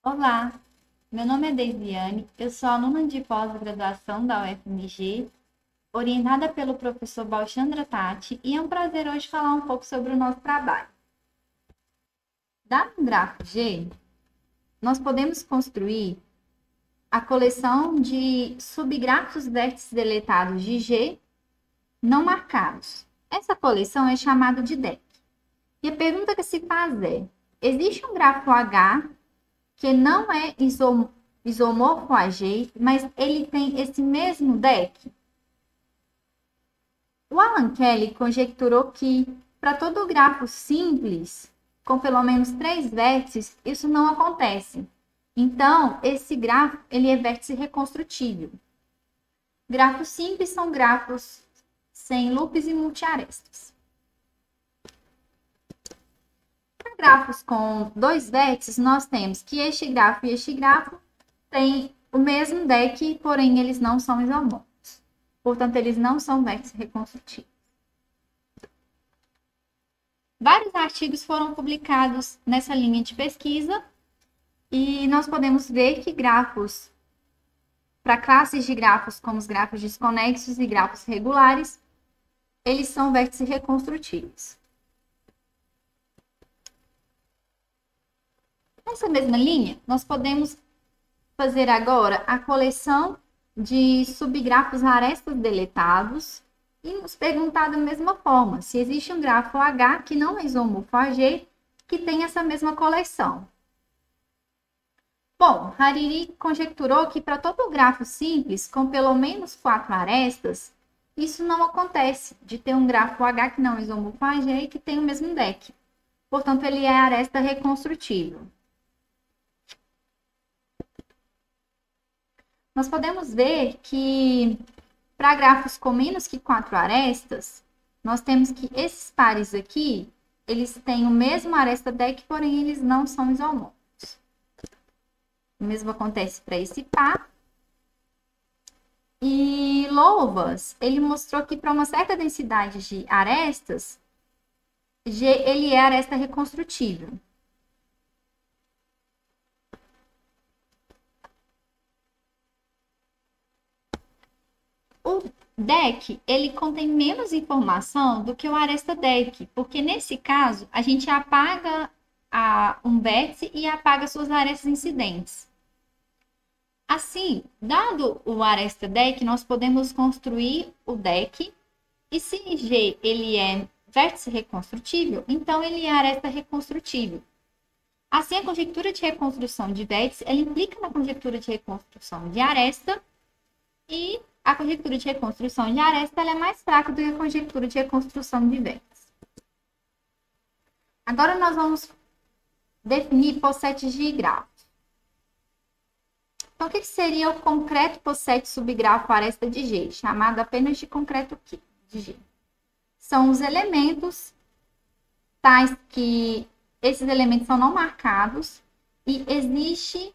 Olá, meu nome é Deisiane, eu sou aluna de pós-graduação da UFMG, orientada pelo professor Balchandra Tati, e é um prazer hoje falar um pouco sobre o nosso trabalho. Dado um grafo G, nós podemos construir a coleção de subgrafos vértices deletados de G não marcados. Essa coleção é chamada de deck. E a pergunta que se faz é: existe um grafo H que não é isomorfo a G, mas ele tem esse mesmo deck? O Alan Kelly conjecturou que, para todo grafo simples, com pelo menos 3 vértices, isso não acontece. Então, esse grafo ele é vértice reconstrutível. Grafos simples são grafos sem loops e multiarestas. Para grafos com 2 vértices, nós temos que este grafo e este grafo têm o mesmo deck, porém eles não são isomorfos. Portanto, eles não são vértices reconstrutivos. Vários artigos foram publicados nessa linha de pesquisa e nós podemos ver que grafos, para classes de grafos como os grafos desconexos e grafos regulares, eles são vértices reconstrutivos. Nessa mesma linha, nós podemos fazer agora a coleção de subgrafos arestas deletados e nos perguntar da mesma forma se existe um grafo H que não é isomorfo a G que tem essa mesma coleção. Bom, Hariri conjecturou que para todo grafo simples com pelo menos 4 arestas, isso não acontece de ter um grafo H que não é isomorfo a G e que tem o mesmo deck. Portanto, ele é aresta reconstrutível. Nós podemos ver que para grafos com menos que 4 arestas, nós temos que esses pares aqui, eles têm o mesmo aresta deck, porém eles não são isomorfos. O mesmo acontece para esse par. E Louvas, ele mostrou que para uma certa densidade de arestas, G ele é aresta reconstrutível. O deck, ele contém menos informação do que o aresta deck, porque nesse caso, a gente apaga um vértice e apaga suas arestas incidentes. Assim, dado o aresta deck, nós podemos construir o deck, e se G ele é vértice reconstrutível, então ele é aresta reconstrutível. Assim, a conjectura de reconstrução de vértice, ela implica na conjectura de reconstrução de aresta, e a conjectura de reconstrução de aresta ela é mais fraca do que a conjectura de reconstrução de vértice. Agora nós vamos definir possetes de grafos. Então, o que seria o concreto possete subgrafo aresta de G, chamado apenas de concreto de G? São os elementos tais que esses elementos são não marcados e existe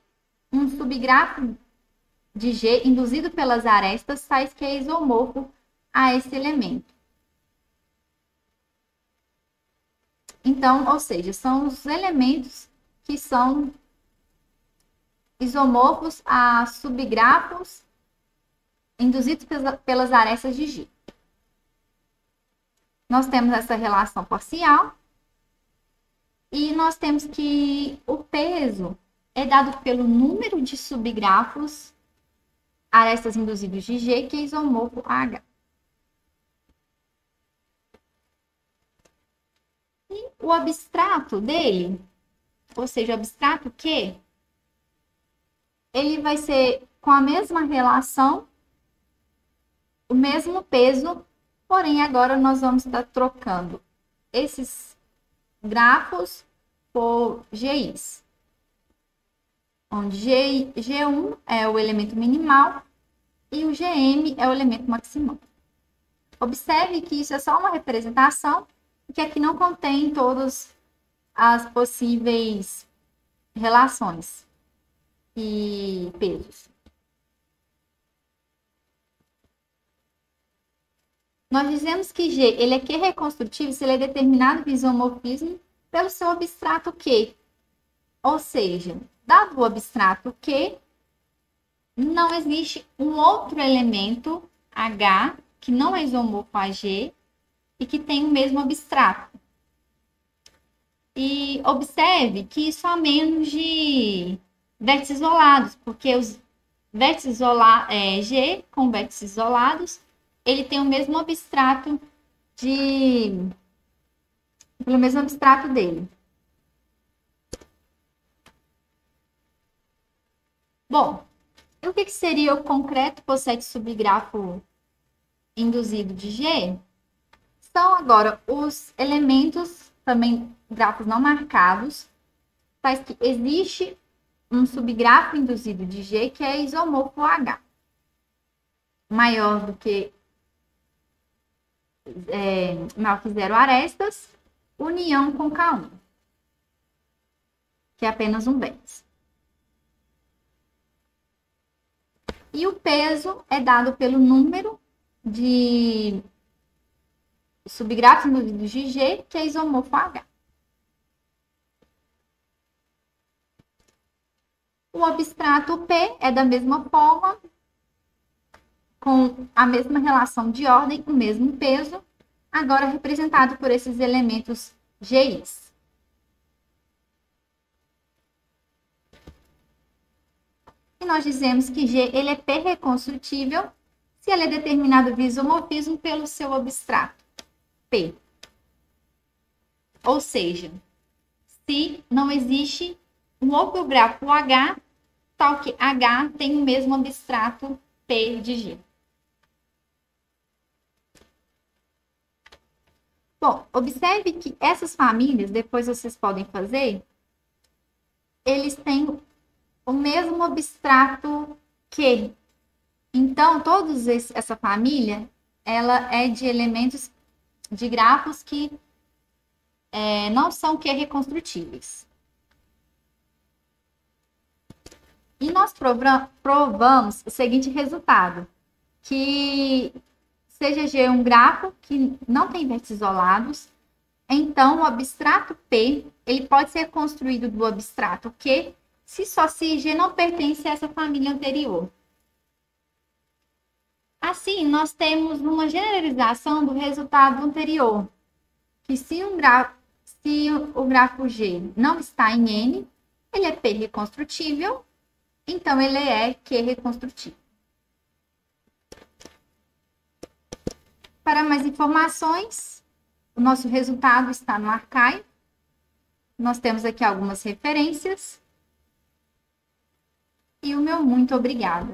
um subgrafo de G induzido pelas arestas, tais que é isomorfo a esse elemento. Então, ou seja, são os elementos que são isomorfos a subgrafos induzidos pelas arestas de G. Nós temos essa relação parcial e nós temos que o peso é dado pelo número de subgrafos arestas induzidos de G, que é isomorfo a H. E o abstrato dele, ou seja, o abstrato Q, ele vai ser com a mesma relação, o mesmo peso, porém agora nós vamos estar trocando esses grafos por GIs, onde G1 é o elemento minimal e o GM é o elemento maximal. Observe que isso é só uma representação, que aqui não contém todas as possíveis relações e pesos. Nós dizemos que G ele é Q reconstrutivo se ele é determinado por isomorfismo pelo seu abstrato Q. Ou seja, dado o abstrato Q, não existe um outro elemento H que não é isomorfo a G e que tem o mesmo abstrato. E observe que isso há menos de vértices isolados, porque os vértices G com vértices isolados, ele tem o mesmo abstrato pelo mesmo abstrato dele. Bom, o que seria o concreto possete subgrafo induzido de G? São agora os elementos, também grafos não marcados, faz que existe um subgrafo induzido de G que é isomorfo H, maior que 0 arestas, união com K1, que é apenas um vértice. E o peso é dado pelo número de subgrafos induzidos de G, que é isomorfo H. O abstrato P é da mesma forma, com a mesma relação de ordem, o mesmo peso, agora representado por esses elementos GIs. E nós dizemos que G ele é P-reconstrutível se ele é determinado via isomorfismo pelo seu abstrato, P. Ou seja, se não existe um outro grafo H, tal que H tem o mesmo abstrato P de G. Bom, observe que essas famílias, depois vocês podem fazer, eles têm o mesmo abstrato Q. Então, essa família, ela é de elementos de grafos que não são Q reconstrutíveis. E nós provamos o seguinte resultado, que seja G um grafo que não tem vértices isolados, então o abstrato P ele pode ser construído do abstrato Q se G não pertence a essa família anterior. Assim, nós temos uma generalização do resultado anterior, que se o grafo G não está em N, ele é P reconstrutível, então ele é Q reconstrutível. Para mais informações, o nosso resultado está no Archive. Nós temos aqui algumas referências. E o meu muito obrigada.